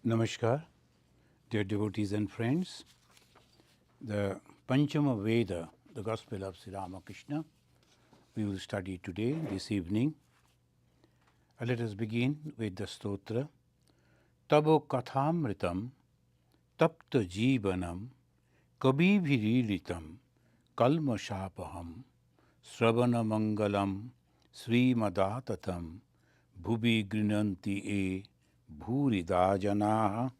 Namaskar, dear devotees and friends. The Panchama Veda, the Gospel of Sri Ramakrishna, we will study today, this evening. Let us begin with the stotra. Tabo kathamritam tapta jivanam kabibhirilitam kalmashapaham sravana mangalam srimadatatam bhubi grinanti e bhurida janaha.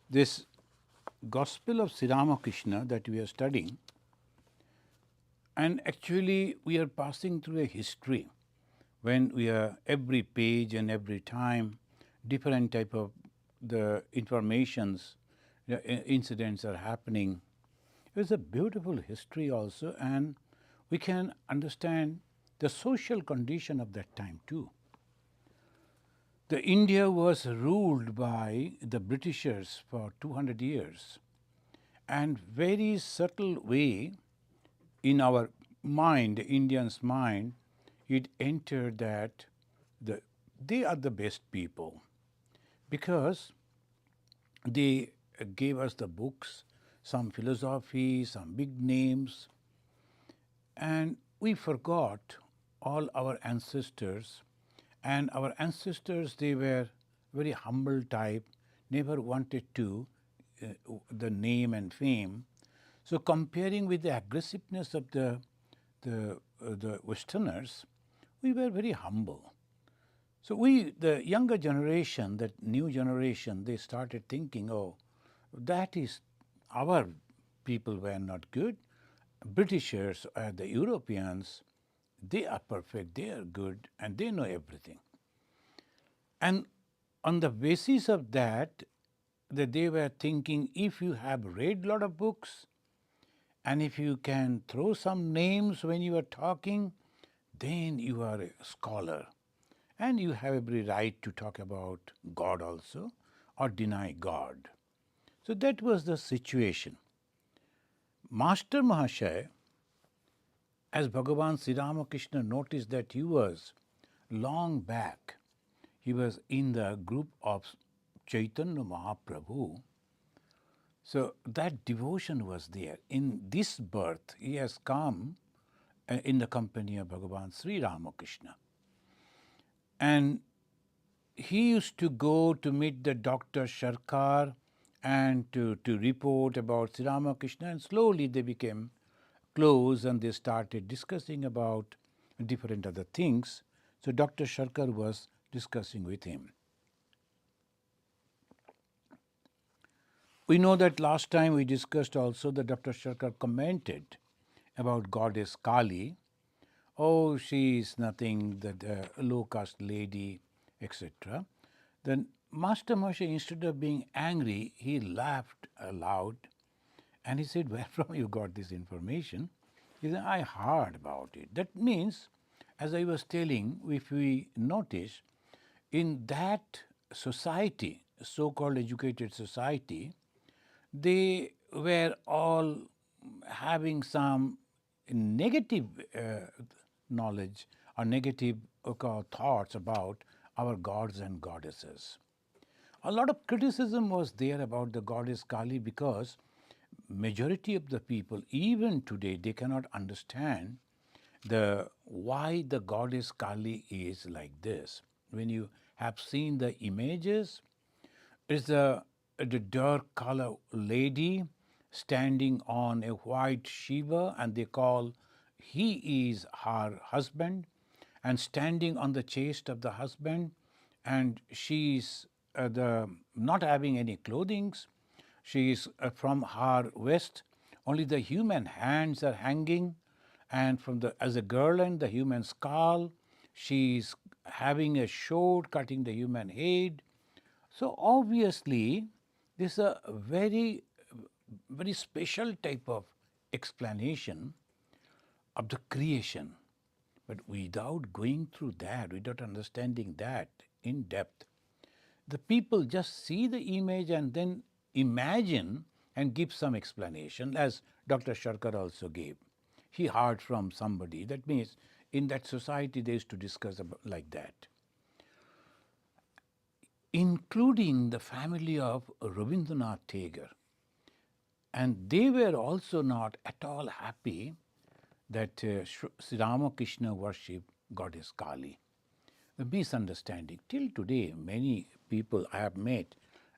This Gospel of Sri Ramakrishna that we are studying, and actually we are passing through a history when we are every page and every time different type of the informations, incidents are happening. It's a beautiful history also, and we can understand the social condition of that time too. The India was ruled by the Britishers for 200 years, and very subtle way in our mind, the Indian's mind, it entered that they are the best people because they gave us the books, some philosophy, some big names, and we forgot all our ancestors. And our ancestors, they were very humble type, never wanted to the name and fame. So comparing with the aggressiveness of the Westerners, we were very humble. So the younger generation, that new generation, they started thinking, oh, that is, our people were not good. Britishers, the Europeans, they are perfect, they are good, and they know everything. And on the basis of that they were thinking, if you have read a lot of books, and if you can throw some names when you are talking, then you are a scholar. And you have every right to talk about God also, or deny God. So that was the situation. Master Mahashaya, as Bhagavan Sri Ramakrishna noticed that he was long back, he was in the group of Chaitanya Mahaprabhu. So that devotion was there. In this birth, he has come in the company of Bhagavan Sri Ramakrishna. And he used to go to meet the Dr. Sharkar and to report about Sri Ramakrishna, and slowly they became close and they started discussing about different other things. So Dr. Sharkar was discussing with him. We know that last time we discussed also that Dr. Sharkar commented about goddess Kali. Oh, she is nothing, the low caste lady, etc. Then Master Moshe, instead of being angry, he laughed aloud and he said, where from you got this information? He said, I heard about it. That means, as I was telling, if we notice, in that society, so-called educated society, they were all having some negative knowledge or negative thoughts about our gods and goddesses. A lot of criticism was there about the goddess Kali because majority of the people, even today, they cannot understand why the goddess Kali is like this. When you have seen the images, it's the dark color lady standing on a white Shiva, and they call he is her husband, and standing on the chest of the husband, and she is not having any clothings. She is from her waist, only the human hands are hanging, and from as a garland, the human skull. She is having a sword cutting the human head. So obviously, this is a very, very special type of explanation of the creation. But without going through that, without understanding that in depth, the people just see the image and then imagine and give some explanation, as Dr. Sharkar also gave. He heard from somebody. That means in that society they used to discuss about like that. including the family of Rabindranath Tagore. And they were also not at all happy that Sri Ramakrishna worshipped goddess Kali. The misunderstanding. Till today, many people I have met,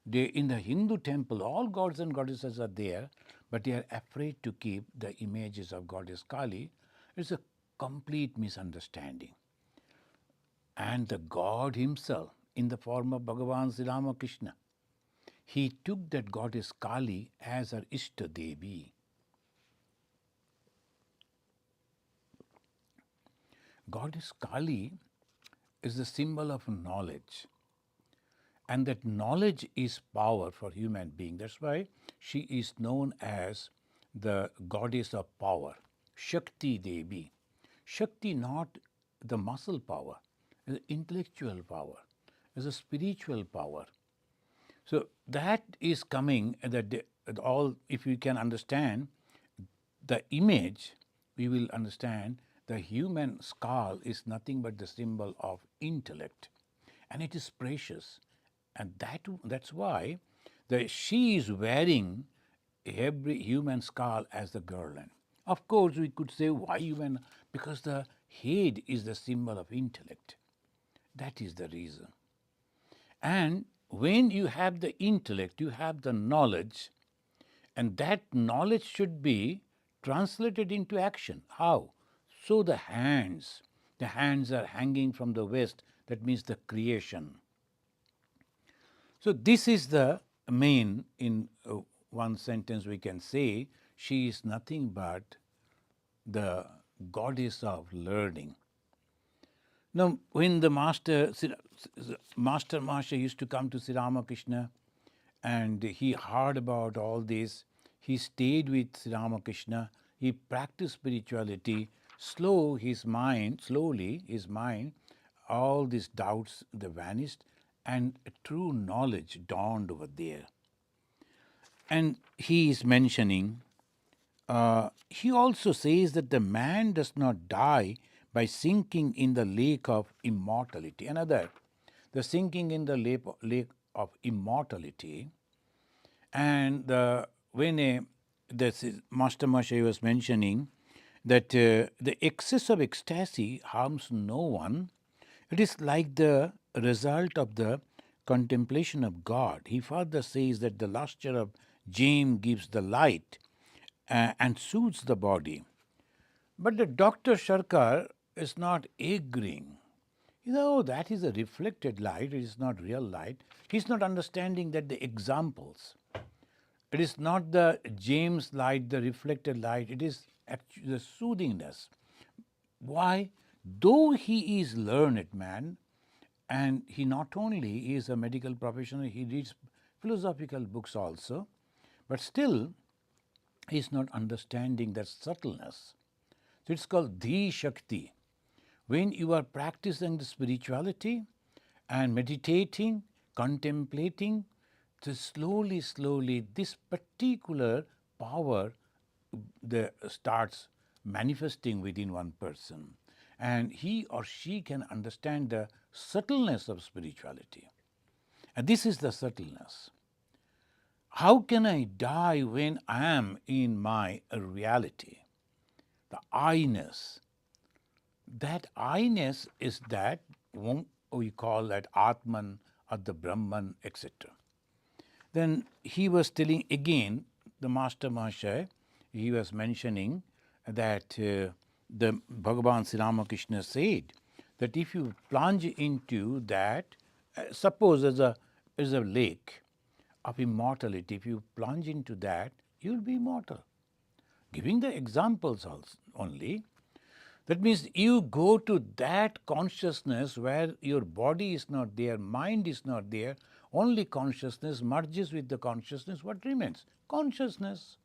they in the Hindu temple, all gods and goddesses are there, but they are afraid to keep the images of goddess Kali. It's a complete misunderstanding. And the God himself, in the form of Bhagavan Sri Ramakrishna, he took that goddess Kali as her Ishta Devi. Goddess Kali is the symbol of knowledge. And that knowledge is power for human being. That's why she is known as the goddess of power, Shakti Devi. Shakti, not the muscle power, is intellectual power, is a spiritual power. So that is coming that all, if we can understand the image, we will understand the human skull is nothing but the symbol of intellect, and it is precious. And that's why she is wearing every human skull as the garland. Of course, we could say why human? Because the head is the symbol of intellect. That is the reason. And when you have the intellect, you have the knowledge, and that knowledge should be translated into action. How? So the hands are hanging from the west, that means the creation. So this is the main, in one sentence we can say, she is nothing but the goddess of learning. Now, when the Master Maharshi used to come to Sri Ramakrishna and he heard about all this, he stayed with Sri Ramakrishna, he practiced spirituality, slowly his mind, all these doubts, they vanished, and true knowledge dawned over there. And he is mentioning, he also says that the man does not die by sinking in the lake of immortality. Another, the sinking in the lake of immortality. And when the Master Maharshi was mentioning that the excess of ecstasy harms no one, it is like the result of the contemplation of God. He further says that the lustre of gem gives the light and soothes the body. But the Dr. Sharkar is not agreeing. You know, that is a reflected light, it is not real light. He's not understanding that the examples, it is not the James light, the reflected light, it is actually the soothingness. Why? Though he is learned man, and he not only is a medical professional, he reads philosophical books also, but still he is not understanding that subtleness. So it's called Dhi Shakti. When you are practicing the spirituality and meditating, contemplating, so slowly this particular power starts manifesting within one person, and he or she can understand the subtleness of spirituality. And this is the subtleness. How can I die when I am in my reality? The I-ness. That I-ness is that we call that Atman or the Brahman, etc. Then he was telling again, the Master Maharshi, he was mentioning that the Bhagavan Sri Ramakrishna said that if you plunge into that, suppose as a lake of immortality, if you plunge into that, you will be immortal. Giving the examples only. That means you go to that consciousness where your body is not there, mind is not there, only consciousness merges with the consciousness. What remains? Consciousness.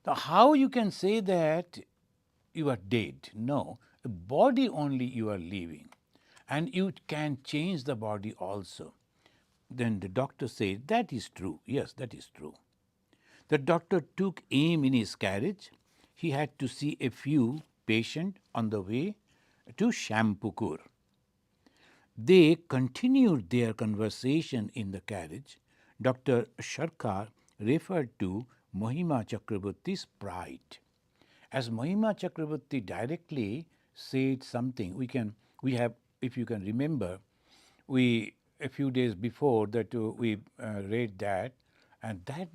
So how you can say that you are dead? No, the body only you are living, and you can change the body also. Then the doctor said, that is true. Yes, that is true. The doctor took aim in his carriage. He had to see a few patients on the way to Shampukur. They continued their conversation in the carriage. Dr. Sharkar referred to Mohima Chakraborty's pride. As Mohima Chakraborty directly said something, we have, if you can remember, we a few days before that we read that, and that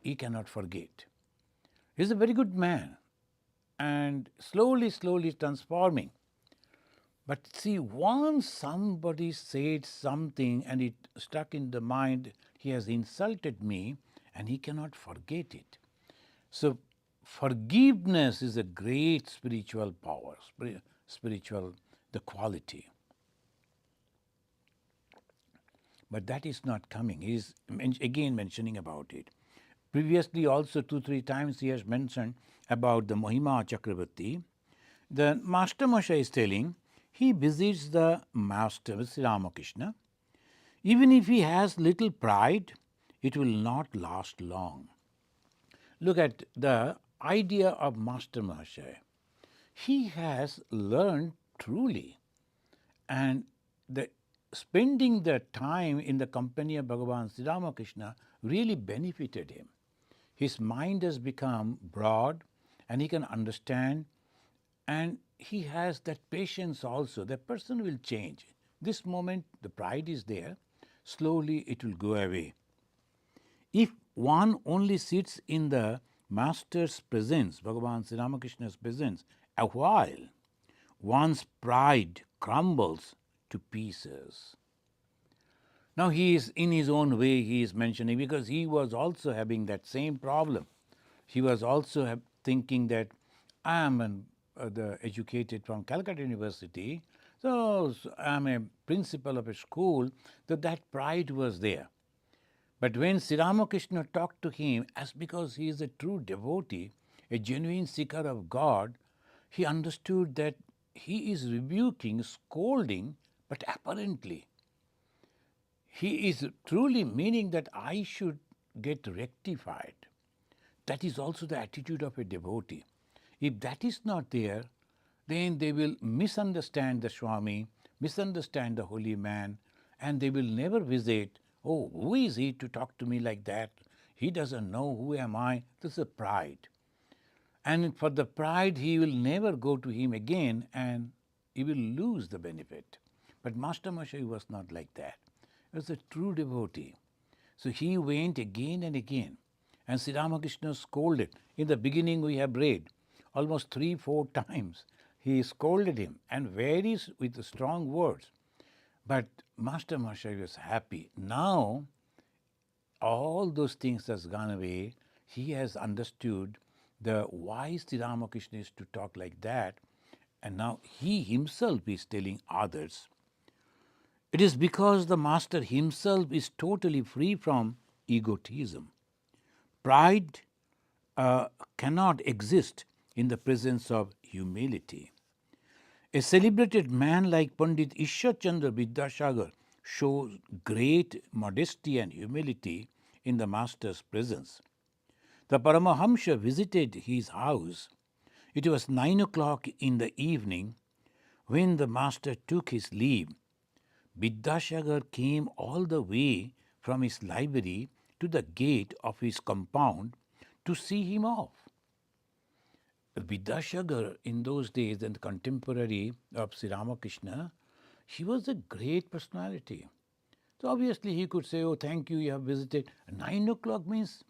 he cannot forget. He's a very good man, and slowly transforming. But see, once somebody said something and it stuck in the mind, he has insulted me and he cannot forget it. So, forgiveness is a great spiritual power, spiritual, the quality. But that is not coming. He is again mentioning about it. Previously, also 2-3 times he has mentioned about the Mohima Chakravarti. The Master Moshe is telling he visits the Master Sri Ramakrishna. Even if he has little pride, it will not last long. Look at the idea of Master Mahasaya. He has learned truly, and the spending the time in the company of Bhagavan Sri Ramakrishna really benefited him. His mind has become broad and he can understand, and he has that patience also. The person will change. This moment the pride is there, slowly it will go away. If one only sits in the Master's presence, Bhagavan Sri Ramakrishna's presence, a while, one's pride crumbles to pieces. Now he is in his own way, he is mentioning, because he was also having that same problem. He was also thinking that I am the educated from Calcutta University, so I am a principal of a school, so that pride was there. But when Sri Ramakrishna talked to him, as because he is a true devotee, a genuine seeker of God, he understood that he is rebuking, scolding, but apparently he is truly meaning that I should get rectified. That is also the attitude of a devotee. If that is not there, then they will misunderstand the Swami, misunderstand the holy man, and they will never visit. Oh, who is he to talk to me like that? He doesn't know who am I. This is pride. And for the pride, he will never go to him again and he will lose the benefit. But Master Moshe was not like that. He was a true devotee. So he went again and again. And Sri Ramakrishna scolded. In the beginning we have read almost 3-4 times. He scolded him and varies with strong words. But Master Moshe was happy. Now all those things has gone away. He has understood the why Sri Ramakrishna is to talk like that. And now he himself is telling others. It is because the Master himself is totally free from egotism. Pride cannot exist in the presence of humility. A celebrated man like Pandit Ishchandra Vidyasagar shows great modesty and humility in the Master's presence. The Paramahamsa visited his house. It was 9 o'clock in the evening when the Master took his leave. Vidyasagar came all the way from his library to the gate of his compound to see him off. Vidyasagar in those days, and contemporary of Sri Ramakrishna, he was a great personality. So obviously he could say, oh, thank you, you have visited. 9 o'clock means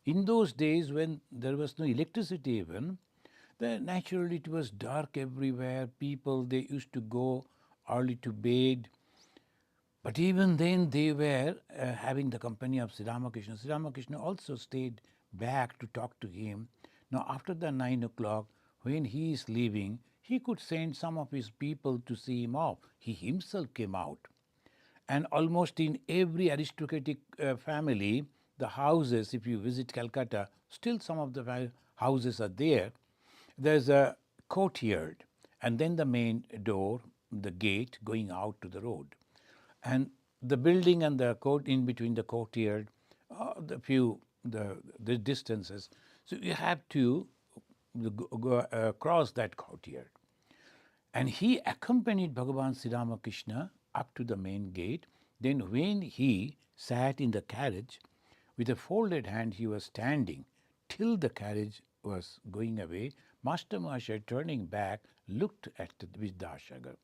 in those days when there was no electricity even, then naturally it was dark everywhere. People, they used to go early to bed. But even then they were having the company of Sri Ramakrishna. Sri Ramakrishna also stayed back to talk to him. Now after the 9 o'clock, when he is leaving, he could send some of his people to see him off. He himself came out. And almost in every aristocratic family, the houses, if you visit Calcutta, still some of the houses are there. There's a courtyard and then the main door, the gate going out to the road. And the building and the court, in between the courtyard, the distances. So you have to cross that courtyard. And he accompanied Bhagavan Sri Ramakrishna up to the main gate. Then when he sat in the carriage, with a folded hand he was standing till the carriage was going away. Master Mahasaya, turning back, looked at Vidyasagar.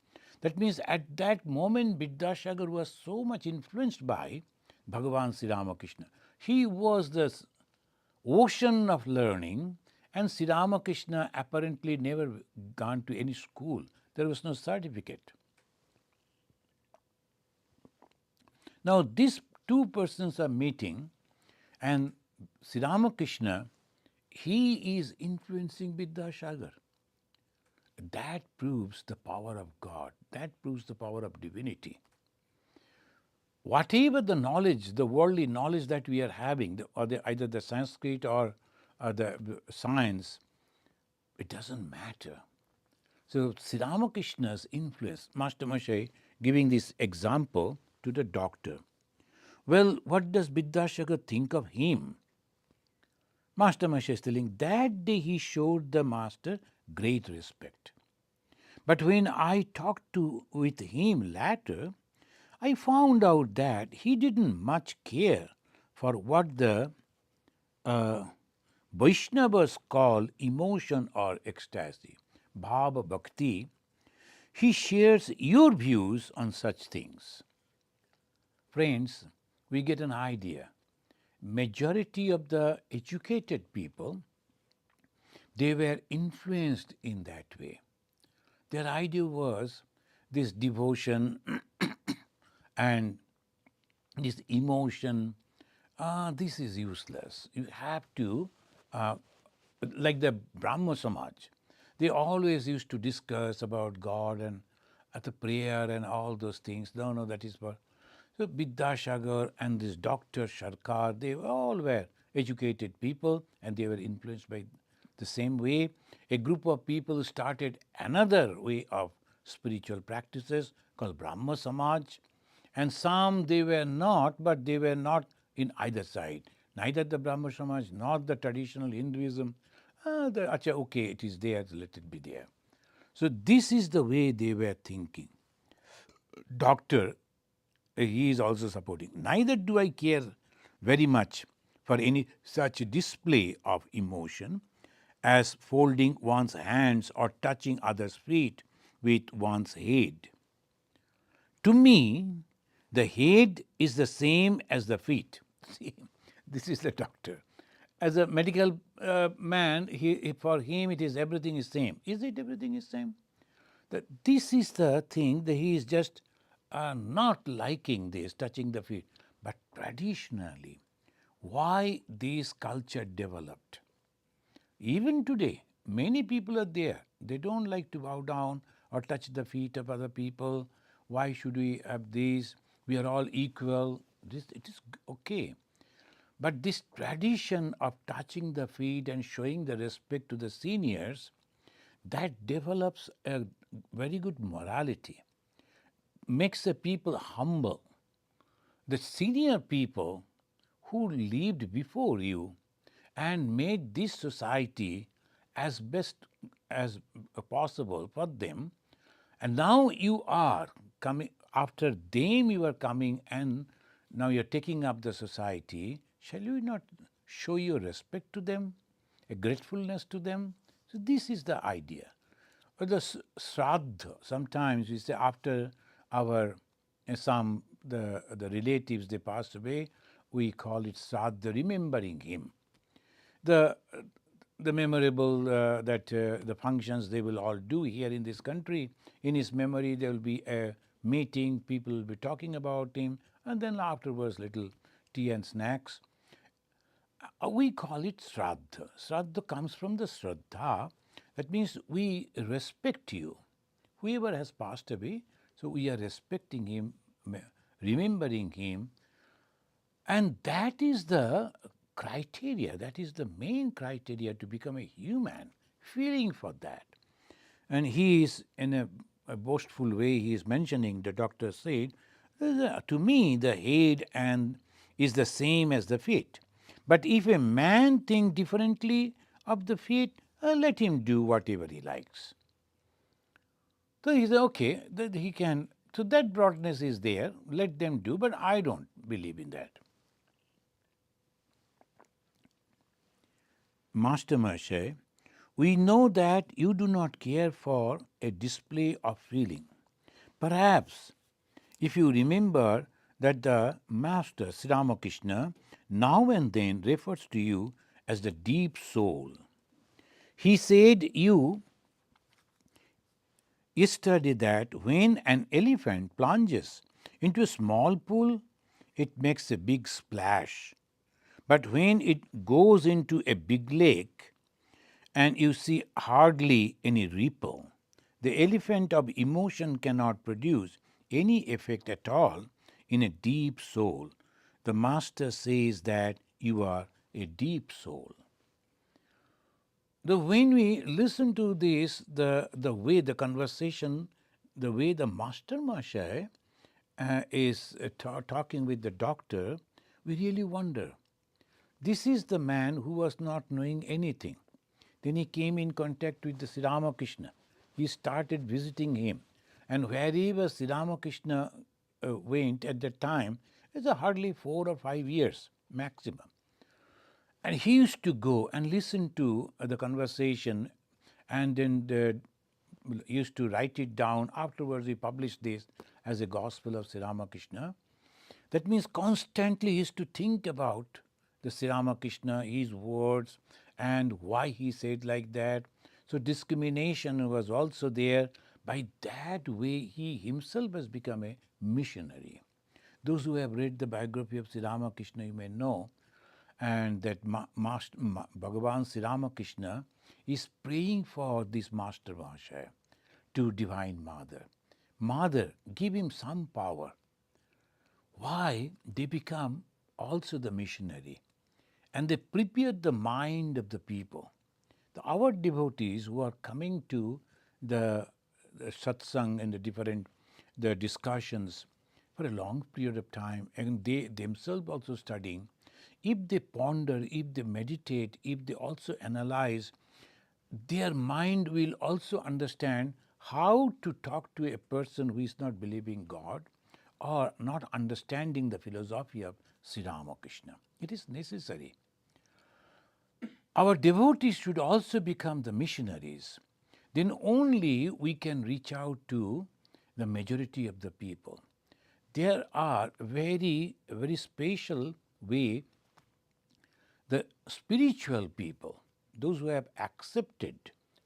That means at that moment Vidyasagar was so much influenced by Bhagavan Sri Ramakrishna. He was the ocean of learning, and Sri Ramakrishna apparently never gone to any school. There was no certificate. Now these two persons are meeting, and Sri Ramakrishna, he is influencing Vidyasagar. That proves the power of God. That proves the power of divinity. Whatever the knowledge, the worldly knowledge that we are having, either the Sanskrit or the science, it doesn't matter. So Sri Ramakrishna's influence, Master Moshe giving this example to the doctor. Well, what does Vidyasagar think of him? Master Moshe is telling, that day he showed the master great respect. But when I talked with him later, I found out that he didn't much care for what the Vaishnavas call emotion or ecstasy, bhava bhakti. He shares your views on such things. Friends, we get an idea. Majority of the educated people, they were influenced in that way. Their idea was this devotion and this emotion, this is useless. You have to, like the Brahma Samaj, they always used to discuss about God and the prayer and all those things. No, that is for. So Vidyasagar and this Dr. Sharkar, they all were educated people and they were influenced by the same way. A group of people started another way of spiritual practices called Brahma Samaj, and some they were not, but they were not in either side. Neither the Brahma Samaj nor the traditional Hinduism. Okay, it is there, let it be there. So this is the way they were thinking. Doctor, he is also supporting. Neither do I care very much for any such display of emotion as folding one's hands or touching others' feet with one's head. To me, the head is the same as the feet. See, this is the doctor. As a medical man, for him it is everything is same. Is it everything is same? That this is the thing that he is just not liking this, touching the feet. But traditionally, why this culture developed? Even today, many people are there. They don't like to bow down or touch the feet of other people. Why should we have these? We are all equal. It is okay. But this tradition of touching the feet and showing the respect to the seniors, that develops a very good morality, makes the people humble. The senior people who lived before you and made this society as best as possible for them, and now you are coming, after them you are coming and now you are taking up the society, shall you not show your respect to them, a gratefulness to them? So this is the idea. Or the Shraddha, sometimes we say after our the relatives they passed away, we call it Shraddha, remembering him. The memorable the functions they will all do here in this country, in his memory there will be a meeting, people will be talking about him, and then afterwards little tea and snacks. We call it Shraddha. Shraddha comes from the Shraddha. That means we respect you. Whoever has passed away, so we are respecting him, remembering him. And that is the criteria, that is the main criteria to become a human, feeling for that. And he is, in a boastful way, he is mentioning, the doctor said, to me the head and is the same as the feet. But if a man think differently of the feet, let him do whatever he likes. So he said, okay, that he can So that broadness is there, let them do, but I don't believe in that. Master Maharshai, we know that you do not care for a display of feeling. Perhaps if you remember that the Master Sri Ramakrishna now and then refers to you as the deep soul. He said you yesterday that when an elephant plunges into a small pool, it makes a big splash. But when it goes into a big lake and you see hardly any ripple, the elephant of emotion cannot produce any effect at all in a deep soul. The Master says that you are a deep soul. When we listen to this, the way the conversation, the way the Master Maharshai is talking with the doctor, we really wonder. This is the man who was not knowing anything. Then he came in contact with the Sri Ramakrishna. He started visiting him. And wherever Sri Ramakrishna went at that time, it was hardly 4 or 5 years maximum. And he used to go and listen to the conversation and then used to write it down. Afterwards, he published this as a Gospel of Sri Ramakrishna. That means constantly he used to think about the Sri Ramakrishna, his words, and why he said like that. So discrimination was also there. By that way, he himself has become a missionary. Those who have read the biography of Sri Ramakrishna, you may know, and that Bhagavan Sri Ramakrishna is praying for this Master Maharshai to Divine Mother. Mother, give him some power. Why? They become also the missionary. And they prepared the mind of the people. Our devotees who are coming to the satsang and the discussions for a long period of time, and they themselves also studying, if they ponder, if they meditate, if they also analyze, their mind will also understand how to talk to a person who is not believing God or not understanding the philosophy of Sri Ramakrishna. It is necessary. Our devotees should also become the missionaries. Then only we can reach out to the majority of the people. There are very special way the spiritual people, those who have accepted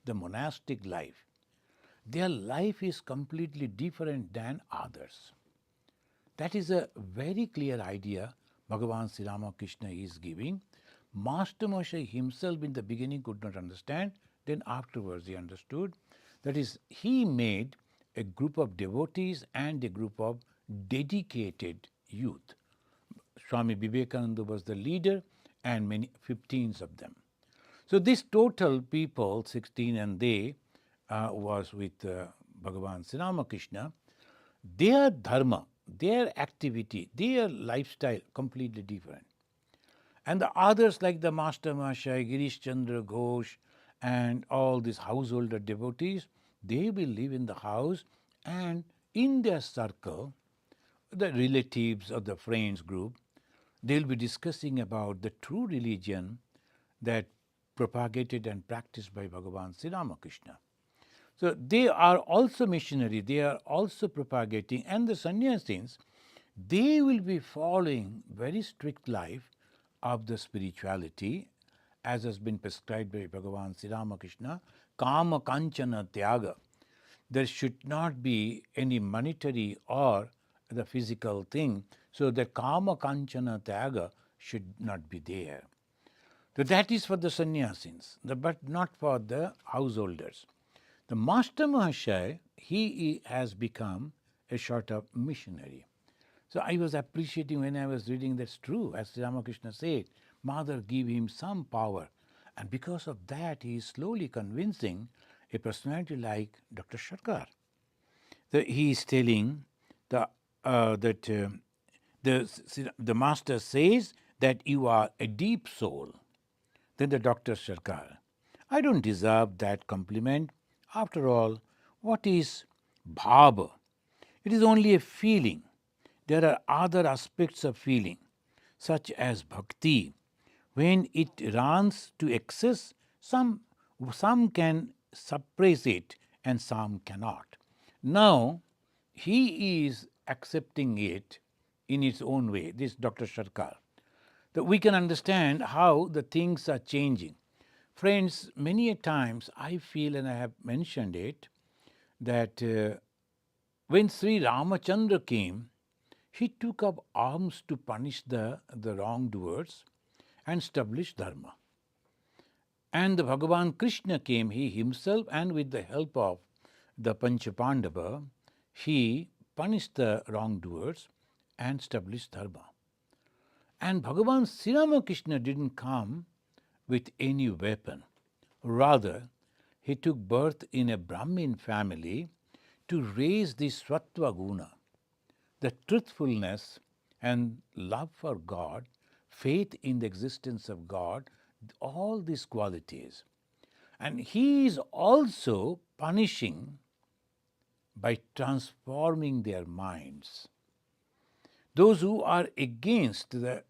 the monastic life, their life is completely different than others. That is a very clear idea Bhagavan Sri Ramakrishna is giving. Master Maharshai himself in the beginning could not understand, then afterwards he understood. That is, he made a group of devotees and a group of dedicated youth. Swami Vivekananda was the leader and many 15s of them. So this total people, 16 and they, was with Bhagavan Sri Ramakrishna. Their dharma, their activity, their lifestyle completely different. And the others like the Master Maharshai, Girish Chandra Ghosh and all these householder devotees, they will live in the house and in their circle, the relatives or the friends group, they will be discussing about the true religion that propagated and practiced by Bhagavan Sri Ramakrishna. So they are also missionary, they are also propagating, and the sannyasins, they will be following very strict life of the spirituality as has been prescribed by Bhagavan Sri Ramakrishna, kama kanchana tyaga. There should not be any monetary or the physical thing, so the kama kanchana tyaga should not be there. So that is for the sannyasins, but not for the householders. The Master Maharshai, he has become a sort of missionary. So I was appreciating when I was reading, that's true, as Sri Ramakrishna said, Mother give him some power. And because of that, he is slowly convincing a personality like Dr. Sarkar. He is telling that the Master says that you are a deep soul. Then the Dr. Sarkar, I don't deserve that compliment. After all, what is bhava? It is only a feeling. There are other aspects of feeling, such as bhakti. When it runs to excess, some can suppress it and some cannot. Now, he is accepting it in its own way, this Dr. Sharkar. That we can understand how the things are changing. Friends, many a times I feel, and I have mentioned it, that when Sri Ramachandra came, he took up arms to punish the wrongdoers and establish dharma. And the Bhagavan Krishna came, he himself, and with the help of the Panchapandava, he punished the wrongdoers and established dharma. And Bhagavan Sri Ramakrishna didn't come with any weapon. Rather, he took birth in a Brahmin family to raise the Swattva Guna, the truthfulness and love for God, faith in the existence of God, all these qualities. And he is also punishing by transforming their minds. Those who are against the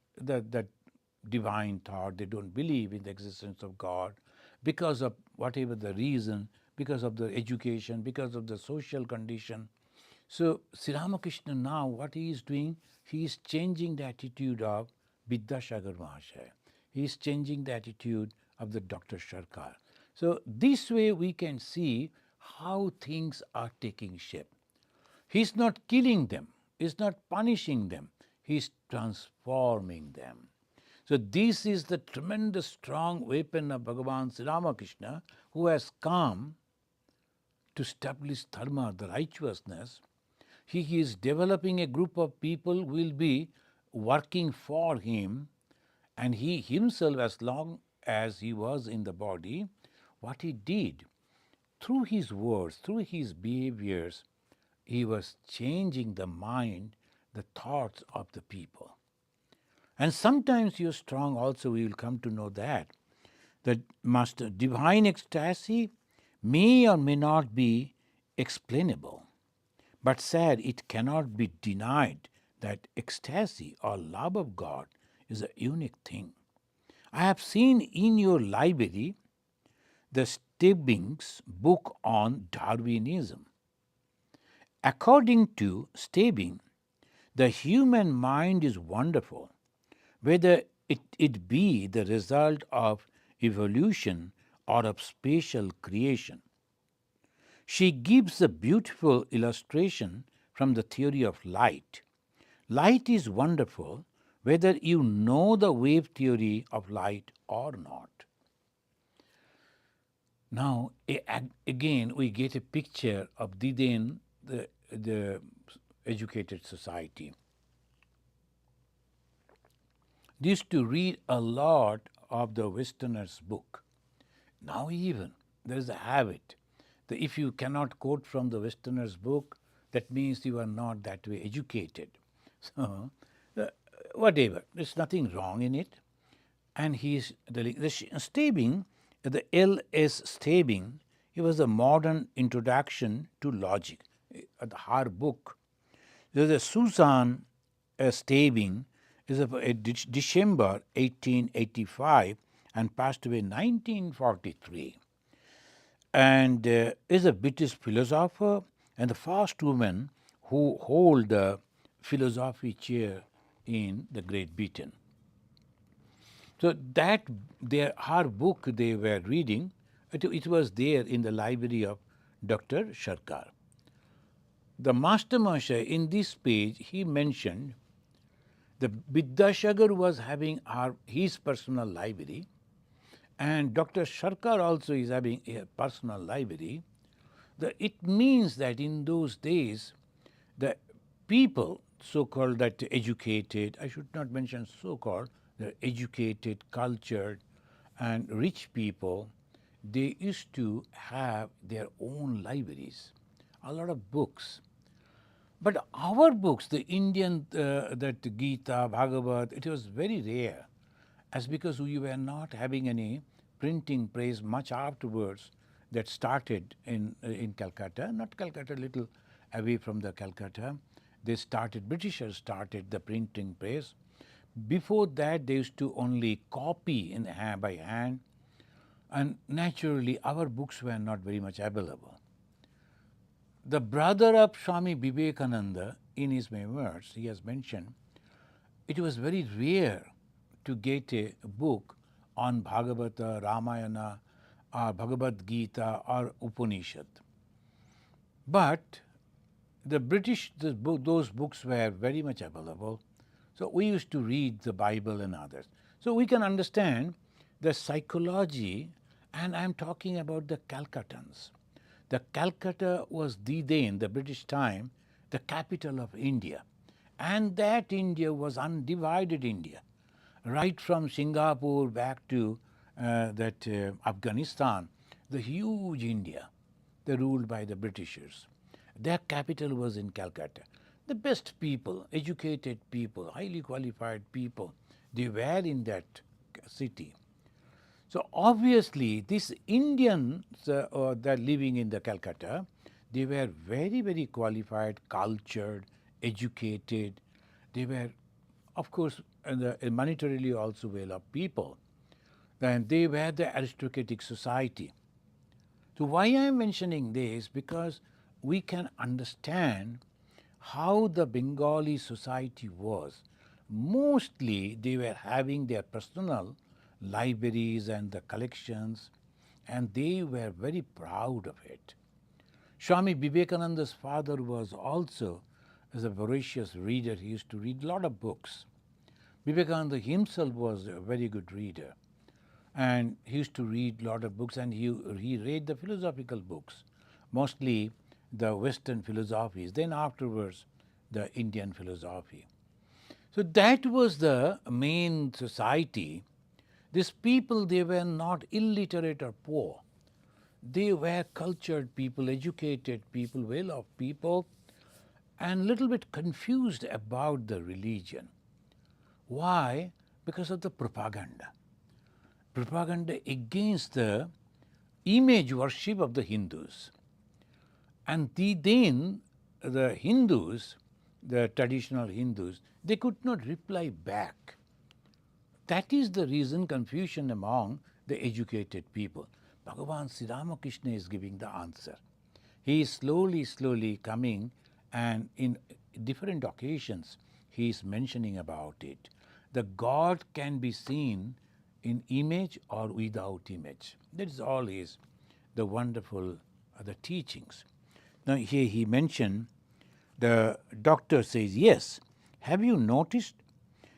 divine thought, they don't believe in the existence of God because of whatever the reason, because of the education, because of the social condition. So Sri Ramakrishna now, what he is doing, he is changing the attitude of Vidyasagar Mahashaya. He is changing the attitude of the Dr. Sharkar. So this way we can see how things are taking shape. He is not killing them, he is not punishing them, he is transforming them. So this is the tremendous strong weapon of Bhagavan Sri Ramakrishna, who has come to establish dharma, the righteousness. He is developing a group of people who will be working for him, and he himself, as long as he was in the body, what he did, through his words, through his behaviors, he was changing the mind, the thoughts of the people. And sometimes he was strong also, we will come to know that Master, divine ecstasy may or may not be explainable. But said it cannot be denied that ecstasy or love of God is a unique thing. I have seen in your library the Stebbings book on Darwinism. According to Stebbing, the human mind is wonderful, whether it be the result of evolution or of spatial creation. She gives a beautiful illustration from the theory of light. Light is wonderful whether you know the wave theory of light or not. Now, again, we get a picture of the educated society. They used to read a lot of the Westerners' book. Now even there is a habit that if you cannot quote from the Westerners' book, that means you are not that way educated. So, whatever, there's nothing wrong in it. And he is the Stebbing, the L.S. Stebbing, he was a modern introduction to logic. Her book. There's a Susan Stebbing, is of December 1885 and passed away in 1943. And is a British philosopher and the first woman who hold the philosophy chair in the Great Britain. So that her book they were reading, it was there in the library of Dr. Sharkar. The Master Mahashaya, in this page, he mentioned the Vidyasagar was having his personal library, and Dr. Sharkar also is having a personal library. It means that in those days, the people, so-called that educated, I should not mention so-called, the educated, cultured, and rich people, they used to have their own libraries, a lot of books. But our books, the Indian, that Gita, Bhagavad, it was very rare, as because we were not having any printing press much afterwards that started in Calcutta, not Calcutta, little away from the Calcutta. Britishers started the printing press. Before that, they used to only copy by hand, and naturally our books were not very much available. The brother of Swami Vivekananda, in his memoirs, he has mentioned it was very rare to get a book on Bhagavata, Ramayana, or Bhagavad Gita, or Upanishad. But the British, those books were very much available. So we used to read the Bible and others. So we can understand the psychology, and I'm talking about the Calcuttans. The Calcutta was then, the British time, the capital of India. And that India was undivided India, right from Singapore back to Afghanistan, the huge India, ruled by the Britishers. Their capital was in Calcutta. The best people, educated people, highly qualified people, they were in that city. So obviously, these Indians that are living in the Calcutta, they were very, very qualified, cultured, educated. They were, of course, monetarily also well-off people. And they were the aristocratic society. So why I am mentioning this? Because we can understand how the Bengali society was. Mostly they were having their personal libraries and the collections, and they were very proud of it. Swami Vivekananda's father was also a voracious reader. He used to read a lot of books. Vivekananda himself was a very good reader, and he used to read a lot of books, and he read the philosophical books, mostly the Western philosophies, then afterwards the Indian philosophy. So that was the main society. These people, they were not illiterate or poor. They were cultured people, educated people, well-off people, and a little bit confused about the religion. Why? Because of the propaganda. Propaganda against the image worship of the Hindus. And then the Hindus, the traditional Hindus, they could not reply back. That is the reason confusion among the educated people. Bhagavan Sri Ramakrishna is giving the answer. He is slowly coming, and in different occasions he is mentioning about it. The God can be seen in image or without image. That is all is the wonderful the teachings. Now here he mentioned, the doctor says, yes, have you noticed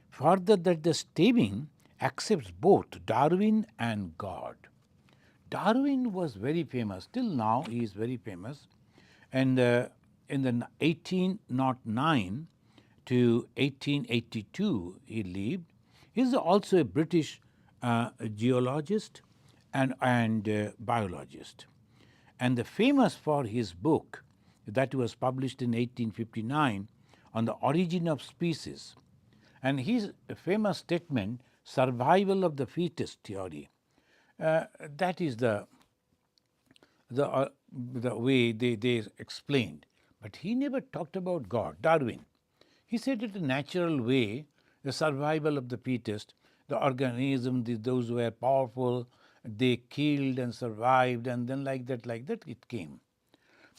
further that the Staving accepts both Darwin and God? Darwin was very famous. Till now he is very famous. And in the 1809 to 1882 he lived. He is also a British geologist and biologist. And famous for his book that was published in 1859 on the origin of species. And his famous statement, survival of the fittest theory, that is the way they explained. But he never talked about God, Darwin. He said it a natural way, the survival of the fittest, the organism, those who were powerful, they killed and survived, and then like that it came.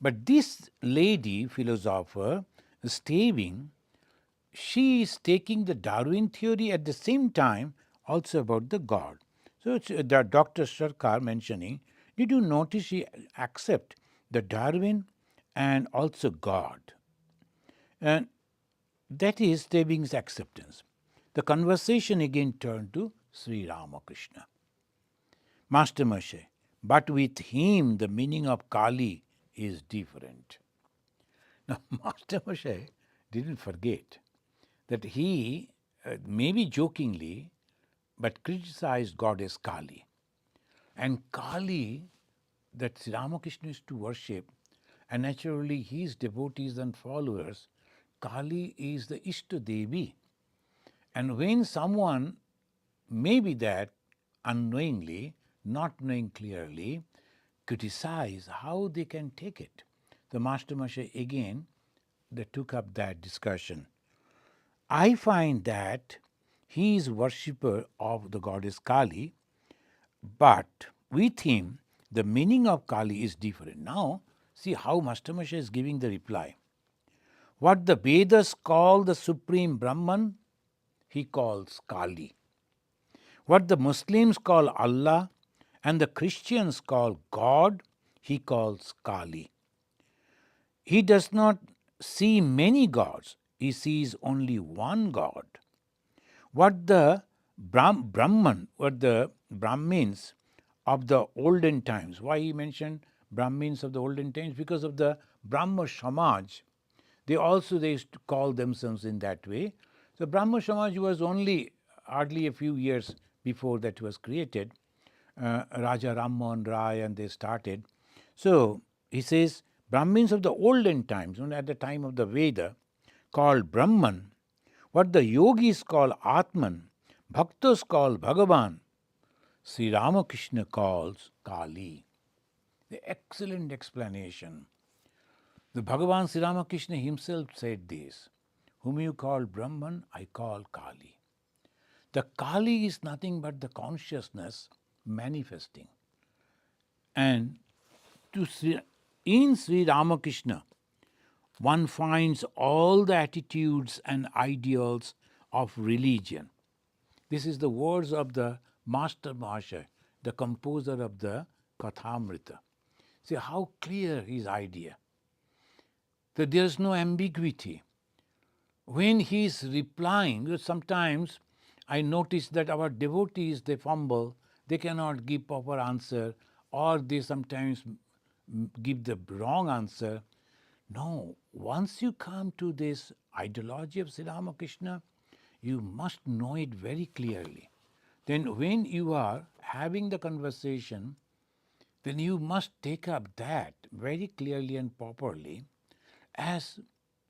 But this lady philosopher, Staving, she is taking the Darwin theory at the same time also about the God. So it's the Dr. Sarkar mentioning, did you notice she accept the Darwin and also God? And that is Staving's acceptance. The conversation again turned to Sri Ramakrishna. Master Moshe, but with him the meaning of Kali is different. Now Master Moshe didn't forget that he, maybe jokingly, but criticized goddess Kali. And Kali, that Sri Ramakrishna used to worship, and naturally his devotees and followers, Kali is the Ishta Devi. And when someone, maybe that unknowingly, not knowing clearly, criticize, how they can take it? the Master Masha again they took up that discussion. I find that he is worshipper of the goddess Kali, but with him the meaning of Kali is different. Now, see how Master Masha is giving the reply. What the Vedas call the supreme Brahman, he calls Kali. What the Muslims call Allah and the Christians call God, he calls Kali. He does not see many gods, he sees only one God. What the Brahman, what the Brahmins of the olden times, why he mentioned Brahmins of the olden times? Because of the Brahma Samaj. They used to call themselves in that way. So Brahma Samaj was only hardly a few years before that was created. Raja Ram Mohan Rai and they started. So he says Brahmins of the olden times, at the time of the Veda, called Brahman, what the yogis call Atman, Bhaktas call Bhagavan, Sri Ramakrishna calls Kali. The excellent explanation. The Bhagavan Sri Ramakrishna himself said this, whom you call Brahman, I call Kali. The Kali is nothing but the consciousness manifesting. And in Sri Ramakrishna, one finds all the attitudes and ideals of religion. This is the words of the Master Mahasaya, the composer of the Kathamrita. See how clear his idea. That there is no ambiguity. When he is replying, sometimes I notice that our devotees, they fumble, they cannot give proper answer, or they sometimes give the wrong answer. No, once you come to this ideology of Sri Ramakrishna, you must know it very clearly. Then when you are having the conversation, then you must take up that very clearly and properly as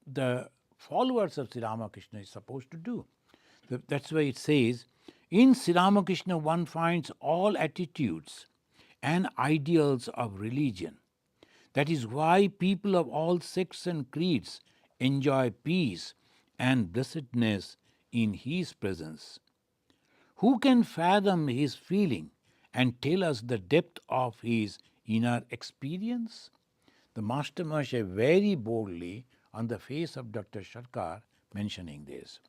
the followers of Sri Ramakrishna is supposed to do. That's why it says, in Sri Ramakrishna one finds all attitudes and ideals of religion. That is why people of all sects and creeds enjoy peace and blessedness in his presence. Who can fathom his feeling and tell us the depth of his inner experience? The Master Mahasaya very boldly on the face of Dr. Sarkar mentioning this.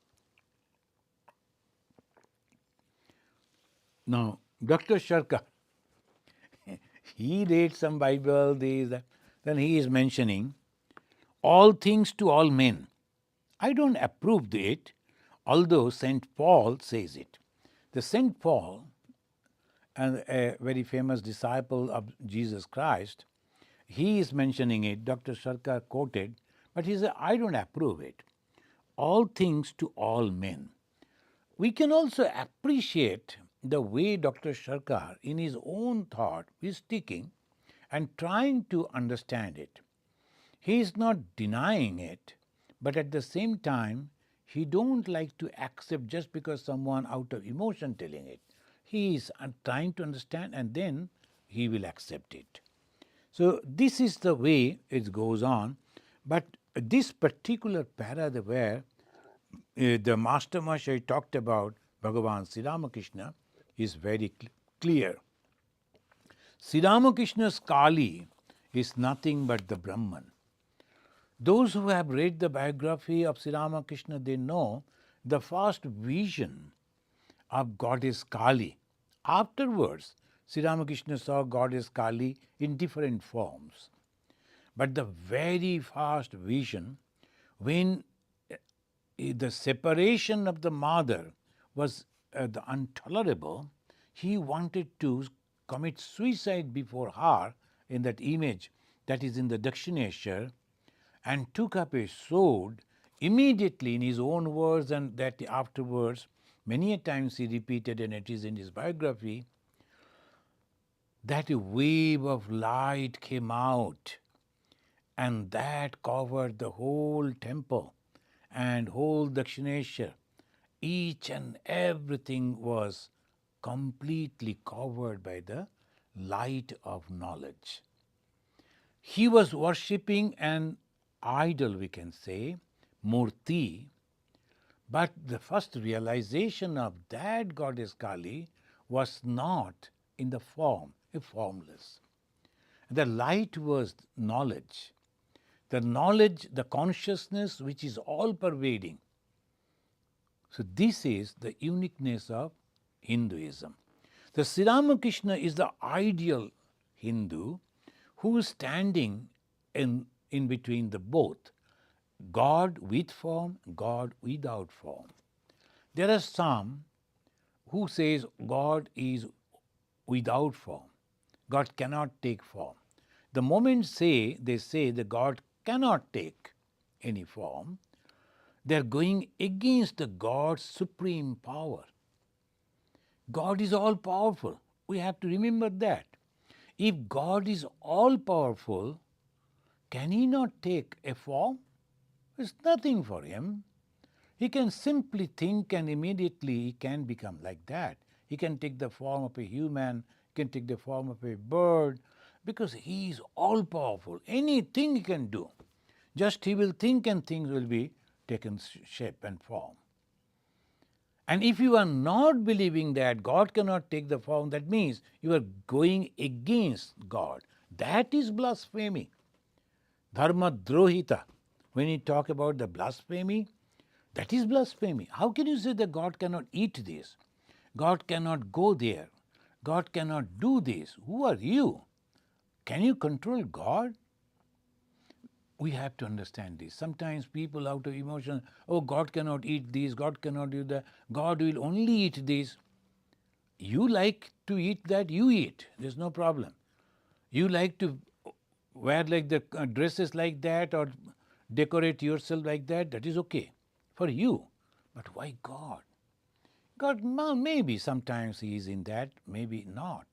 Now, Dr. Sarkar, he read some Bible, then he is mentioning all things to all men. I don't approve it, although St. Paul says it. The St. Paul, and a very famous disciple of Jesus Christ, he is mentioning it, Dr. Sarkar quoted, but he said, I don't approve it. All things to all men. We can also appreciate the way Dr. Sarkar, in his own thought, is sticking and trying to understand it. He is not denying it, but at the same time, he don't like to accept just because someone out of emotion telling it. He is trying to understand and then he will accept it. So this is the way it goes on, but this particular para where the Master Mahasaya talked about Bhagavan Sri Ramakrishna is very clear. Sri Ramakrishna's Kali is nothing but the Brahman. Those who have read the biography of Sri Ramakrishna, they know the first vision of Goddess Kali. Afterwards, Sri Ramakrishna saw Goddess Kali in different forms. But the very first vision, when the separation of the mother was the intolerable, he wanted to commit suicide before her in that image that is in the Dakshineshwar, and took up a sword immediately in his own words, and that afterwards many a times he repeated, and it is in his biography, that a wave of light came out and that covered the whole temple and whole Dakshineshwar. Each and everything was completely covered by the light of knowledge. He was worshipping an idol, we can say, Murti, but the first realization of that goddess Kali was not in the form, formless. The light was knowledge. The knowledge, the consciousness which is all pervading. So this is the uniqueness of Hinduism. The Sri Ramakrishna is the ideal Hindu who is standing in between the both, God with form, God without form. There are some who says God is without form. God cannot take form. The moment they say that God cannot take any form, they are going against the God's supreme power. God is all powerful. We have to remember that. If God is all powerful, can he not take a form? It's nothing for him. He can simply think and immediately he can become like that. He can take the form of a human, he can take the form of a bird, because he is all powerful. Anything he can do. Just he will think and things will be taken shape and form. And if you are not believing that God cannot take the form, that means you are going against God. That is blasphemy. Dharma drohita. When you talk about the blasphemy, that is blasphemy. How can you say that God cannot eat this? God cannot go there. God cannot do this. Who are you? Can you control God? We have to understand this. Sometimes people out of emotion, oh, God cannot eat this, God cannot do that, God will only eat this. You like to eat that, you eat. There's no problem. You like to wear like the dresses like that or decorate yourself like that, that is okay for you. But why God? God, maybe sometimes he is in that, maybe not.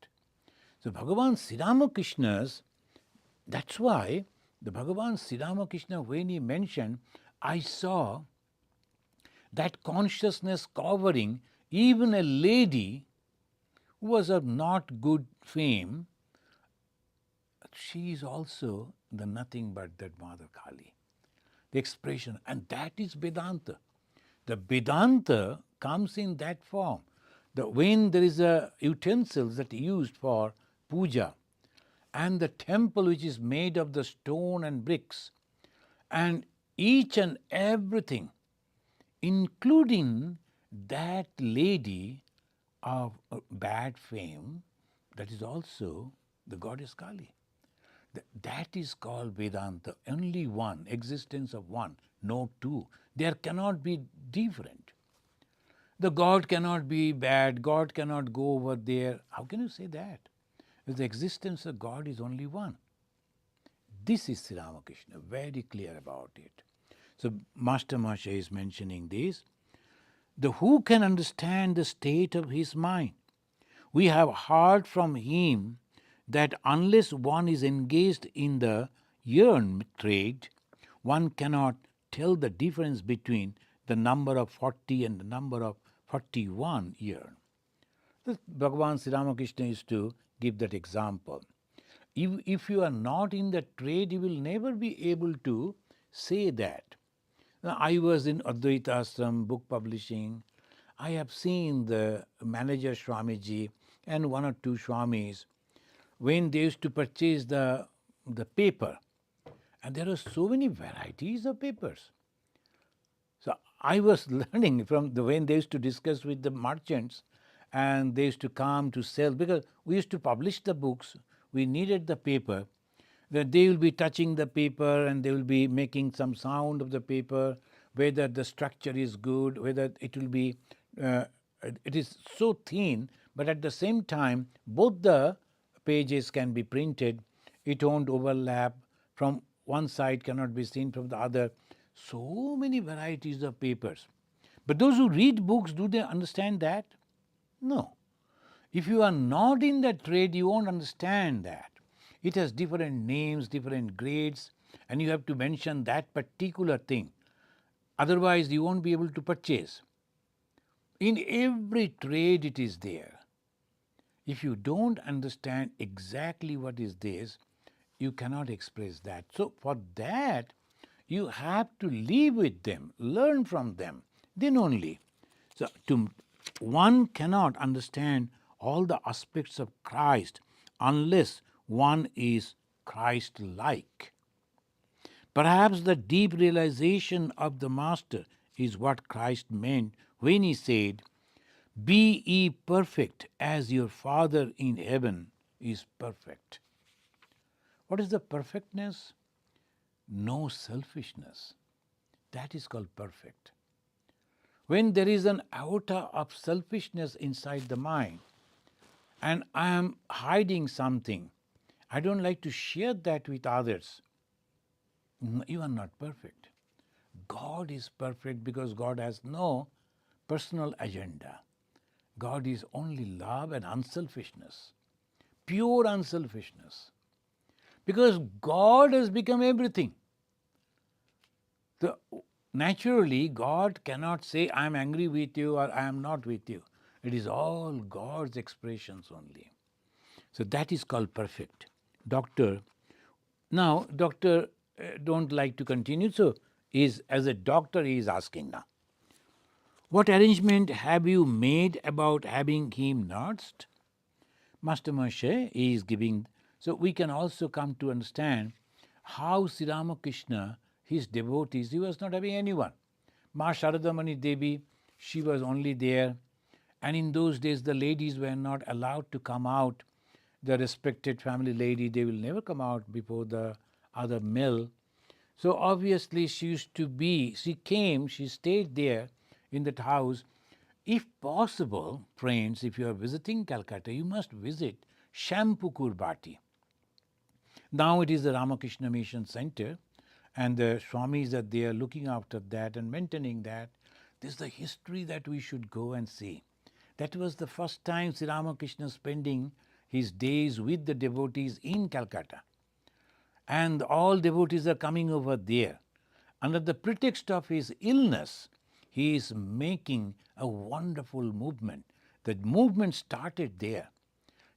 So Bhagavan Sri Ramakrishna's, that's why the Bhagavan Sri Ramakrishna, when he mentioned, I saw that consciousness covering even a lady who was of not good fame, she is also the nothing but that Mother Kali. The expression, and that is Vedanta. The Vedanta comes in that form. When there is a utensils that are used for puja, and the temple which is made of the stone and bricks, and each and everything, including that lady of bad fame, that is also the goddess Kali. That is called Vedanta, only one, existence of one, no two. There cannot be different. The God cannot be bad, God cannot go over there. How can you say that? The existence of God is only one. This is Sri Ramakrishna, very clear about it. So Master Masha is mentioning this. The who can understand the state of his mind? We have heard from him that unless one is engaged in the yearn trade, one cannot tell the difference between the number of 40 and the number of 41 yearn. Bhagavan Sri Ramakrishna used to give that example. If you are not in the trade, you will never be able to say that. Now, I was in Advaita Ashram, book publishing. I have seen the manager Swamiji and one or two Swamis when they used to purchase the paper. And there are so many varieties of papers. So I was learning from when they used to discuss with the merchants and they used to come to sell, because we used to publish the books, we needed the paper, that they will be touching the paper and they will be making some sound of the paper, whether the structure is good, whether it will be, it is so thin, but at the same time, both the pages can be printed, it won't overlap, from one side cannot be seen from the other. So many varieties of papers. But those who read books, do they understand that? No. If you are not in that trade, you won't understand that. It has different names, different grades, and you have to mention that particular thing. Otherwise, you won't be able to purchase. In every trade, it is there. If you don't understand exactly what is this, You cannot express that. So for that, you have to live with them, learn from them, then only. So one cannot understand all the aspects of Christ unless one is Christ-like. Perhaps the deep realization of the Master is what Christ meant when he said, "Be ye perfect as your Father in heaven is perfect." What is the perfectness? No selfishness. That is called perfect. When there is an iota of selfishness inside the mind, and I am hiding something, I don't like to share that with others, you are not perfect. God is perfect because God has no personal agenda. God is only love and unselfishness, pure unselfishness. Because God has become everything. So naturally, God cannot say, I am angry with you or I am not with you. It is all God's expressions only. So that is called perfect. Doctor don't like to continue, so as a doctor he is asking now, what arrangement have you made about having him nursed? Master Moshe is giving, so we can also come to understand how Sri Ramakrishna, his devotees, he was not having anyone. Ma Sharadamani Devi, she was only there, and in those days the ladies were not allowed to come out. The respected family lady, they will never come out before the other male. So obviously she stayed there in that house. If possible, friends, if you are visiting Calcutta, you must visit Shampukur Bhati. Now it is the Ramakrishna Mission Center, and the Swamis are there looking after that and maintaining that. This is the history that we should go and see. That was the first time Sri Ramakrishna spending his days with the devotees in Calcutta. And all devotees are coming over there. Under the pretext of his illness, he is making a wonderful movement. The movement started there.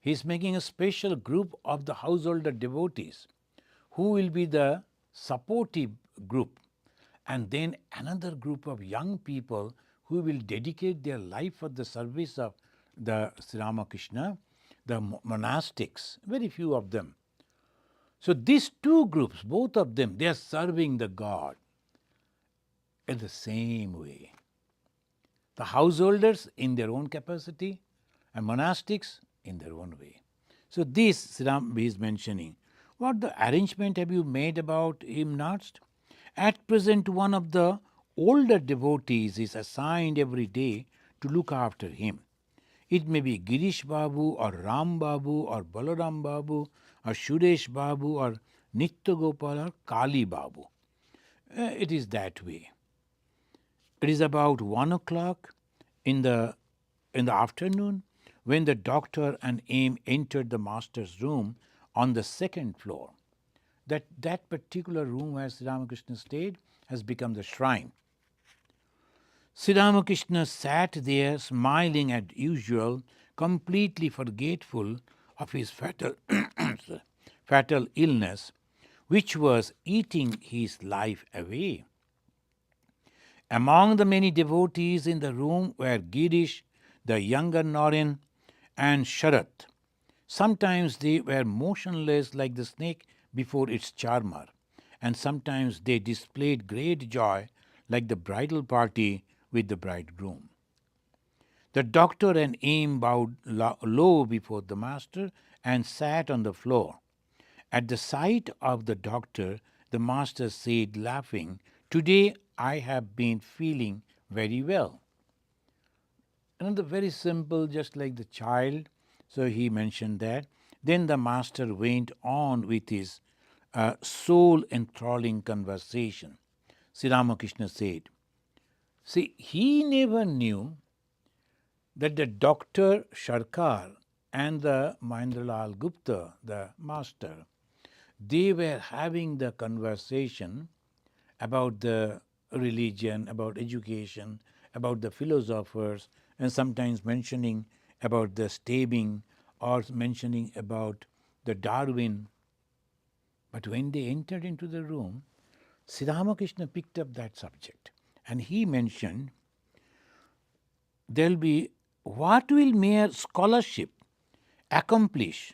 He is making a special group of the householder devotees who will be the supportive group, and then another group of young people who will dedicate their life for the service of the Sri Ramakrishna, the monastics, very few of them. So these two groups, both of them, they are serving the God in the same way. The householders in their own capacity and monastics in their own way. So this Sriram is mentioning. What the arrangement have you made about him nursed? At present, one of the older devotees is assigned every day to look after him. It may be Girish Babu or Ram Babu or Balaram Babu or Suresh Babu or Nitya Gopal or Kali Babu. It is that way. It is about 1 o'clock in the afternoon when the doctor and Aim entered the master's room on the second floor. That particular room where Sri Ramakrishna stayed has become the shrine. Sri Ramakrishna sat there smiling as usual, completely forgetful of his fatal, fatal illness, which was eating his life away. Among the many devotees in the room were Girish, the younger Naren, and Sharat. Sometimes they were motionless like the snake before its charmer, and sometimes they displayed great joy like the bridal party with the bridegroom. The doctor and Aim bowed low before the master and sat on the floor. At the sight of the doctor, the master said, laughing, "Today I have been feeling very well." Another very simple, just like the child. So he mentioned that. Then the master went on with his soul enthralling conversation. Sri Ramakrishna said, see, he never knew that the Dr. Sharkar and the Mahendralal Gupta, the master, they were having the conversation about the religion, about education, about the philosophers, and sometimes mentioning about the stabbing or mentioning about the Darwin. But when they entered into the room, Sri Ramakrishna picked up that subject and he mentioned there'll be what will mere scholarship accomplish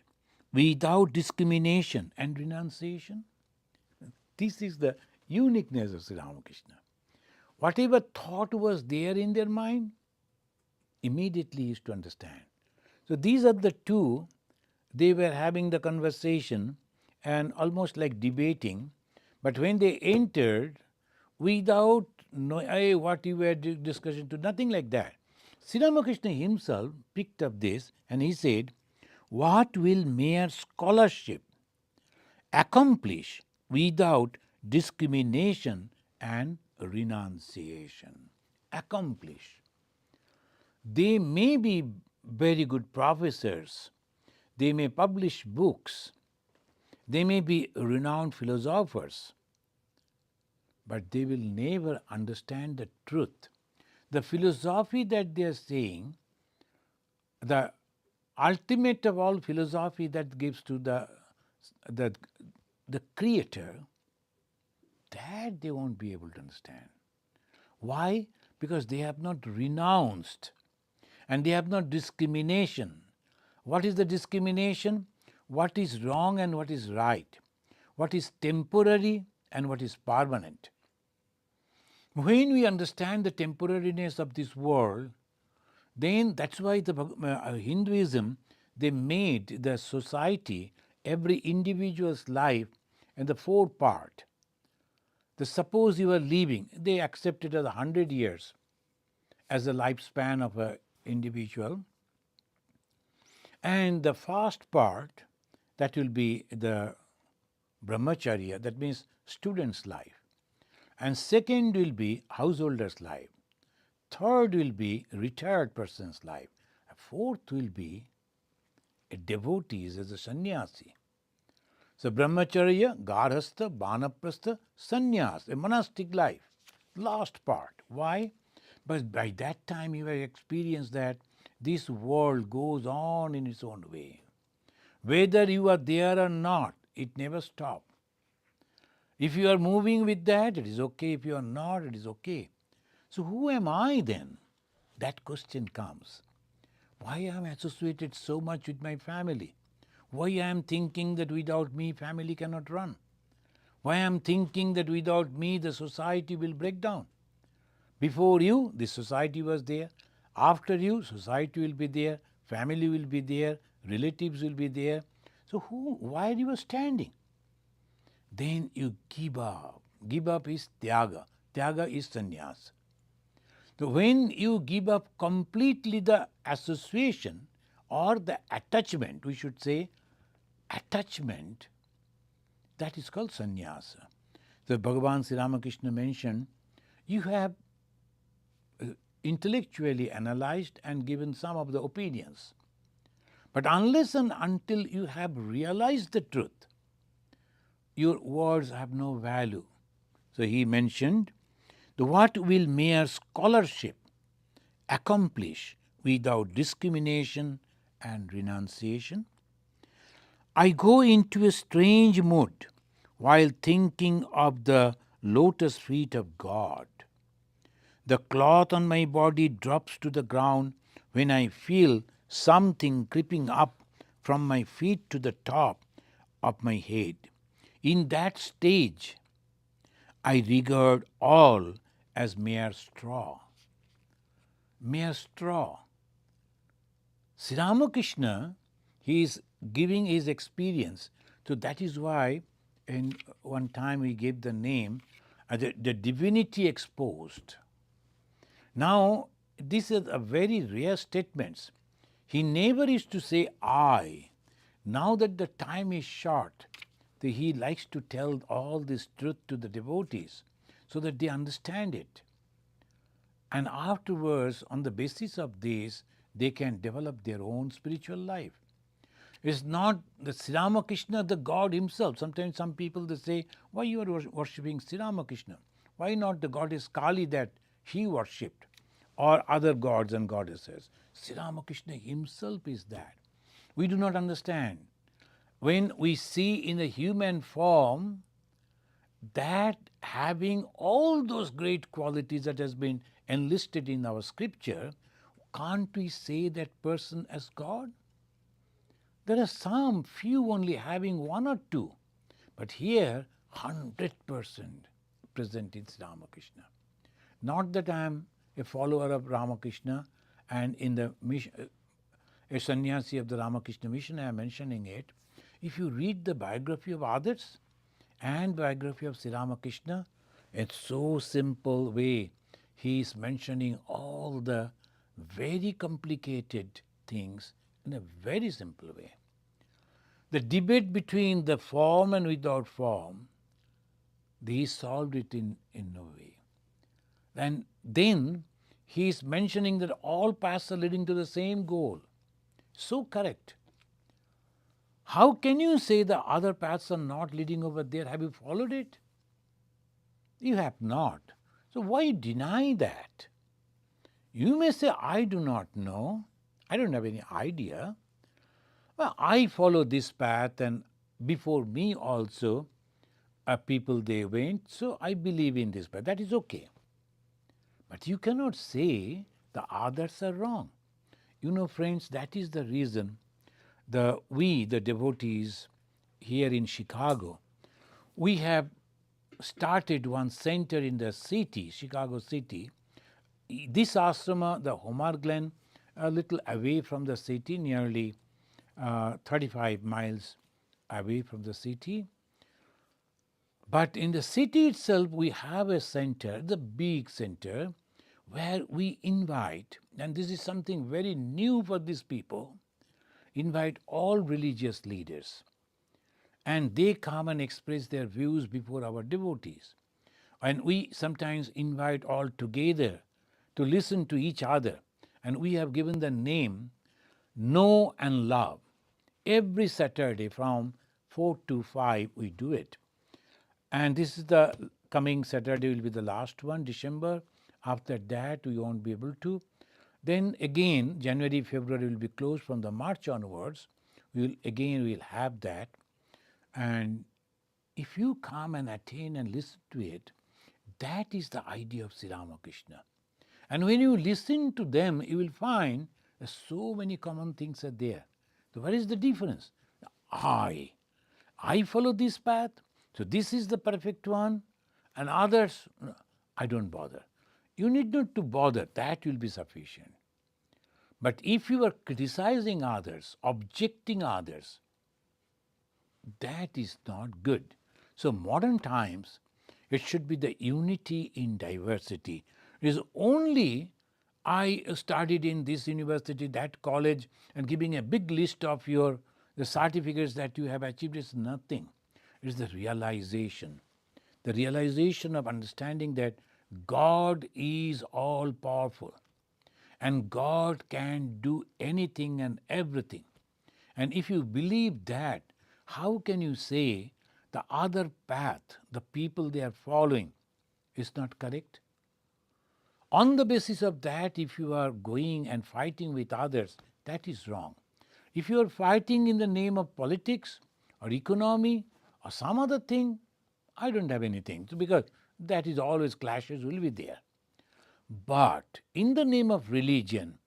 without discrimination and renunciation? This is the uniqueness of Sri Ramakrishna. Whatever thought was there in their mind, immediately is to understand. So these are the two, they were having the conversation and almost like debating, but when they entered, without knowing hey, what you were discussing to, nothing like that. Sri Ramakrishna himself picked up this and he said, what will mere scholarship accomplish without discrimination and renunciation? Accomplish. They may be very good professors, they may publish books, they may be renowned philosophers, but they will never understand the truth. The philosophy that they are saying, the ultimate of all philosophy that gives to the creator, that they won't be able to understand. Why? Because they have not renounced and they have not discrimination. What is the discrimination? What is wrong and what is right? What is temporary and what is permanent? When we understand the temporariness of this world, then that's why the Hinduism, they made the society, every individual's life, and the four part. Suppose you are living, they accepted as 100 years as the lifespan of an individual. And the first part, that will be the brahmacharya, that means student's life. And second will be householder's life. Third will be retired person's life. Fourth will be a devotee as a sannyasi. So brahmacharya, garhastha, vanaprastha, sannyas, a monastic life. Last part. Why? But by that time you have experienced that this world goes on in its own way. Whether you are there or not, it never stops. If you are moving with that, it is okay. If you are not, it is okay. So who am I then? That question comes. Why am I associated so much with my family? Why I am thinking that without me family cannot run? Why I am thinking that without me the society will break down? Before you, the society was there. After you, society will be there, family will be there, relatives will be there. So why you are standing? Then you give up. Give up is tyaga. Tyaga is sannyas. So when you give up completely the association or the attachment, we should say attachment, that is called sannyasa. So Bhagavan Sri Ramakrishna mentioned, you have intellectually analyzed and given some of the opinions. But unless and until you have realized the truth, your words have no value. So he mentioned, what will mere scholarship accomplish without discrimination and renunciation? I go into a strange mood while thinking of the lotus feet of God. The cloth on my body drops to the ground when I feel something creeping up from my feet to the top of my head. In that stage, I regard all as mere straw. Mere straw. Sri Ramakrishna, he is giving his experience. So that is why in one time we gave the name the divinity exposed. Now, this is a very rare statement. He never used to say I. Now that the time is short, he likes to tell all this truth to the devotees so that they understand it. And afterwards, on the basis of this, they can develop their own spiritual life. It's not the Sri Ramakrishna, the God himself. Sometimes some people they say, why you are worshipping Sri Ramakrishna? Why not the goddess Kali that he worshipped? Or other gods and goddesses. Sri Ramakrishna himself is that. We do not understand. when we see in the human form that having all those great qualities that has been enlisted in our scripture, can't we say that person as God? There are some few only having one or two, but here 100% present in Sri Ramakrishna. Not that I am a follower of Ramakrishna and in the mission, a sannyasi of the Ramakrishna mission, I am mentioning it. If you read the biography of others and biography of Sri Ramakrishna, it's so simple way. He is mentioning all the very complicated things in a very simple way. The debate between the form and without form, they solved it in no way. And then he is mentioning that all paths are leading to the same goal. So correct. How can you say the other paths are not leading over there? Have you followed it? You have not. So why deny that? You may say, I do not know. I don't have any idea. Well, I follow this path, and before me also people they went, so I believe in this path. That is okay. But you cannot say the others are wrong. You know, friends, that is the reason we, the devotees here in Chicago, we have started one center in the city, Chicago city. This ashrama, the Homar Glen, a little away from the city, nearly 35 miles away from the city. But in the city itself, we have a center, the big center, where we invite, and this is something very new for these people, invite all religious leaders. And they come and express their views before our devotees. And we sometimes invite all together to listen to each other. And we have given the name Know and Love. Every Saturday from 4 to 5 we do it. And this is the coming Saturday will be the last one, December. After that we won't be able to. Then again January, February will be closed. From the March onwards we'll have that. And if you come and attain and listen to it, that is the idea of Sri Ramakrishna. And when you listen to them, you will find that so many common things are there. So what is the difference? I follow this path, so this is the perfect one, and others, I don't bother. You need not to bother, that will be sufficient. But if you are criticizing others, objecting others, that is not good. So modern times, it should be the unity in diversity. It is only I studied in this university, that college, and giving a big list of the certificates that you have achieved is nothing. It is the realization of understanding that God is all powerful and God can do anything and everything. And if you believe that, how can you say the other path, the people they are following, is not correct? On the basis of that, if you are going and fighting with others, that is wrong. If you are fighting in the name of politics or economy or some other thing, I don't have anything, because that is always clashes will be there. But in the name of religion,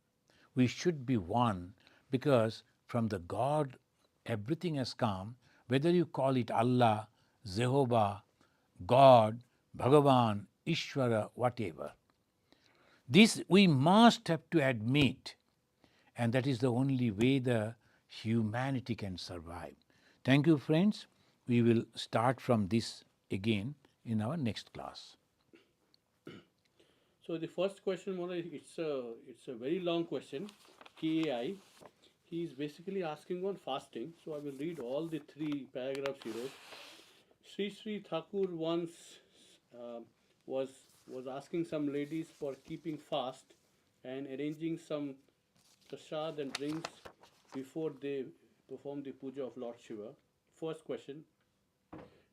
we should be one, because from the God everything has come, whether you call it Allah, Jehovah, God, Bhagavan, Ishvara, whatever. This we must have to admit, and that is the only way the humanity can survive. Thank you, friends. We will start from this again in our next class. So the first question, Mona, it's a very long question. KAI. He is basically asking on fasting. So I will read all the three paragraphs he wrote. Sri Thakur once uh, was was asking some ladies for keeping fast and arranging some prasad and drinks before they perform the puja of Lord Shiva. First question: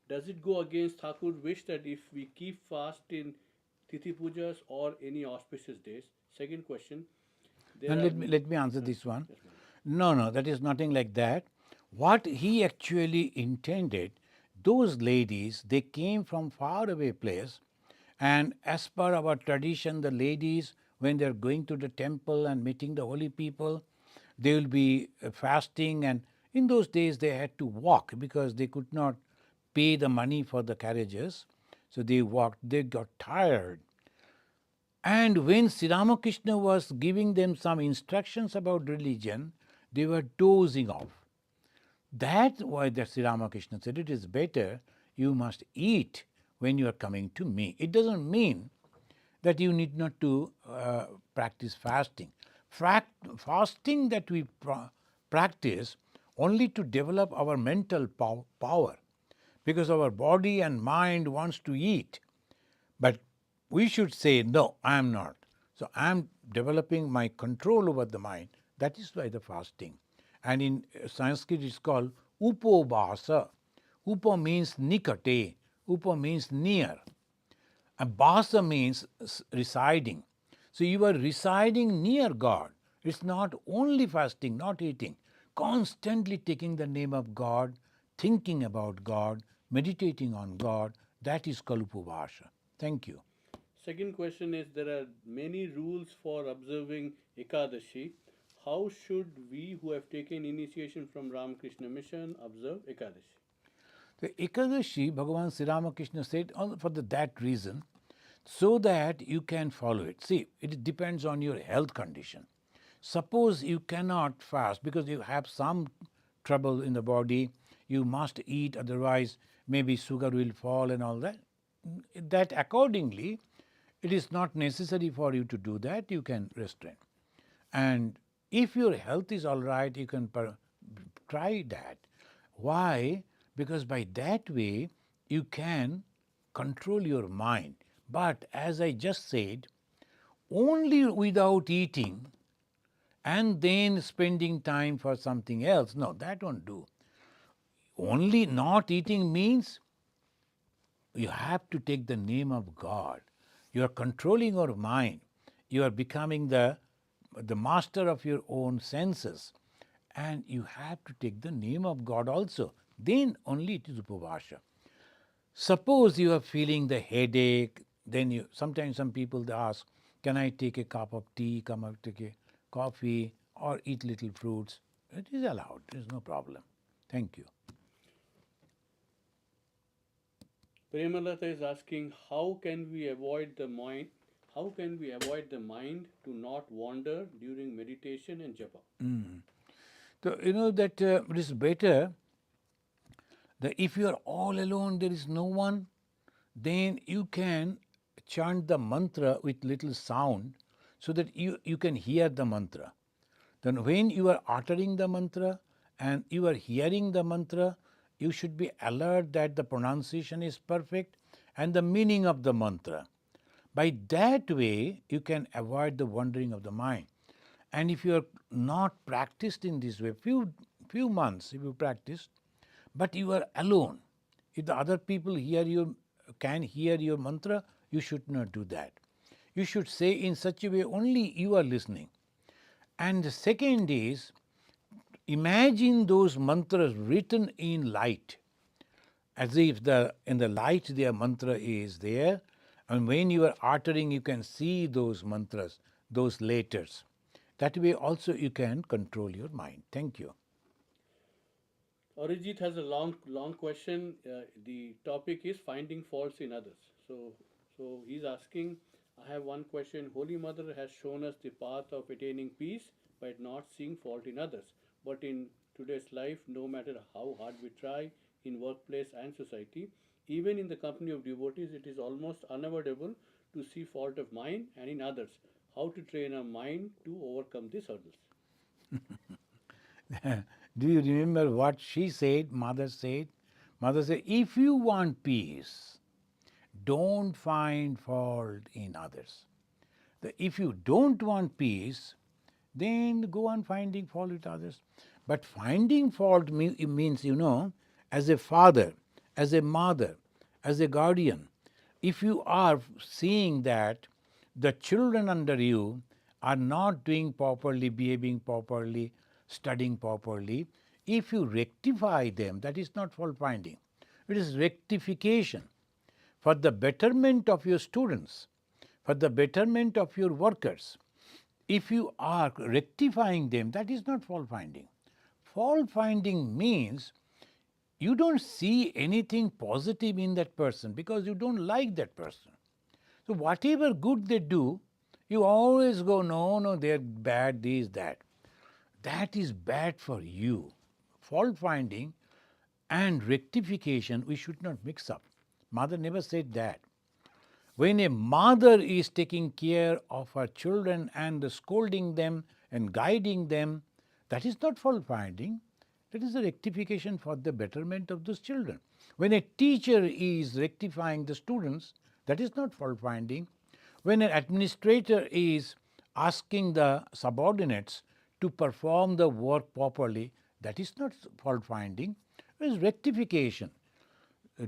does it go against Thakur's wish that if we keep fast in Tithi Pujas or any auspicious days? Second question: there And are let me answer this one. yes, No, that is nothing like that. What he actually intended, those ladies, they came from far away place, and as per our tradition, the ladies, when they are going to the temple and meeting the holy people, they will be fasting, and in those days they had to walk because they could not pay the money for the carriages. So they walked, they got tired. And when Sri Ramakrishna was giving them some instructions about religion, they were dozing off. That's why the Sri Ramakrishna said it is better you must eat when you are coming to me. It doesn't mean that you need not to practice fasting. Fasting that we practice only to develop our mental power, because our body and mind wants to eat. But we should say, no, I am not. So I am developing my control over the mind. That is why the fasting. And in Sanskrit it's called upobasa. Upa means nikate. Upa means near. And basa means residing. So you are residing near God. It's not only fasting, not eating. Constantly taking the name of God, thinking about God, meditating on God. That is Kalupavasha. Thank you. Second question is, there are many rules for observing Ekadashi. How should we who have taken initiation from Ramakrishna Mission observe Ekadashi? The Ekadashi, Bhagavan Sri Ramakrishna said for that reason, so that you can follow it. See, it depends on your health condition. Suppose you cannot fast because you have some trouble in the body, you must eat, otherwise maybe sugar will fall and all that. That accordingly, it is not necessary for you to do that, you can restrain. And if your health is all right, you can try that. Why? Because by that way you can control your mind. But as I just said, only without eating and then spending time for something else, no, that won't do. Only not eating means you have to take the name of God. You are controlling your mind. You are becoming the master of your own senses. And you have to take the name of God also. Then only it is upavasha. Suppose you are feeling the headache, then you sometimes some people they ask, can I take a cup of tea, can I take a coffee, or eat little fruits? It is allowed, there is no problem. Thank you. Premalata is asking, how can we avoid the mind? How can we avoid the mind to not wander during meditation and japa? So you know that it is better that if you are all alone, there is no one, then you can chant the mantra with little sound so that you can hear the mantra. Then when you are uttering the mantra and you are hearing the mantra, you should be alert that the pronunciation is perfect and the meaning of the mantra. By that way, you can avoid the wandering of the mind. And if you are not practiced in this way, few months if you practice, but you are alone, if the other people can hear your mantra, you should not do that. You should say in such a way only you are listening. And the second is, imagine those mantras written in light, as if in the light their mantra is there, and when you are uttering you can see those mantras, those letters. That way also you can control your mind. Thank you. Arijit has a long question. The topic is finding faults in others. So he's asking, I have one question. Holy Mother has shown us the path of attaining peace by not seeing fault in others. But in today's life, no matter how hard we try in workplace and society, even in the company of devotees, it is almost unavoidable to see fault of mine and in others. How to train our mind to overcome these hurdles? Do you remember what she said, Mother said? Mother said, if you want peace, don't find fault in others. If you don't want peace, then go on finding fault with others. But finding fault means, as a father, as a mother, as a guardian, if you are seeing that the children under you are not doing properly, behaving properly, studying properly, If you rectify them, that is not fault finding. It is rectification for the betterment of your students, for the betterment of your workers. If you are rectifying them, that is not fault finding. Fault finding means you don't see anything positive in that person because you don't like that person. So whatever good they do, you always go, no, no, they're bad, this, that. That is bad for you. Fault finding and rectification we should not mix up. Mother never said that. When a mother is taking care of her children and scolding them and guiding them, that is not fault finding. That is a rectification for the betterment of those children. When a teacher is rectifying the students, that is not fault finding. When an administrator is asking the subordinates to perform the work properly, that is not fault finding. It is rectification.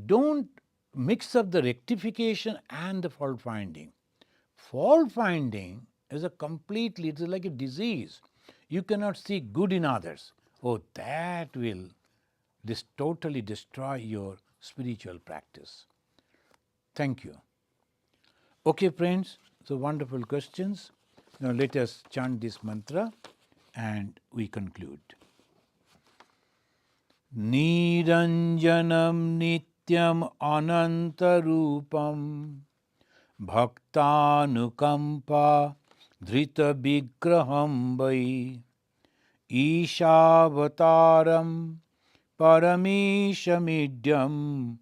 Don't mix up the rectification and the fault finding. Fault finding is a completely, it is like a disease. You cannot see good in others. Oh, that will totally destroy your spiritual practice. Thank you. Okay, friends, so wonderful questions. Now let us chant this mantra and we conclude. Niranjanam nityam anantarupam bhaktanukampa dhrita vigraham vai Ishavataram paramishamidyam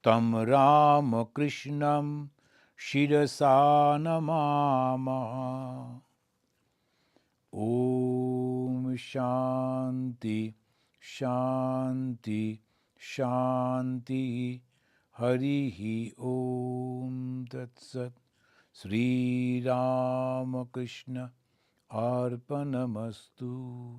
tam Ramakrishnam shirasa namama. Om Shanti Shanti Shanti Harihi Om Tat Sat Sri Ramakrishna Arpanamastu.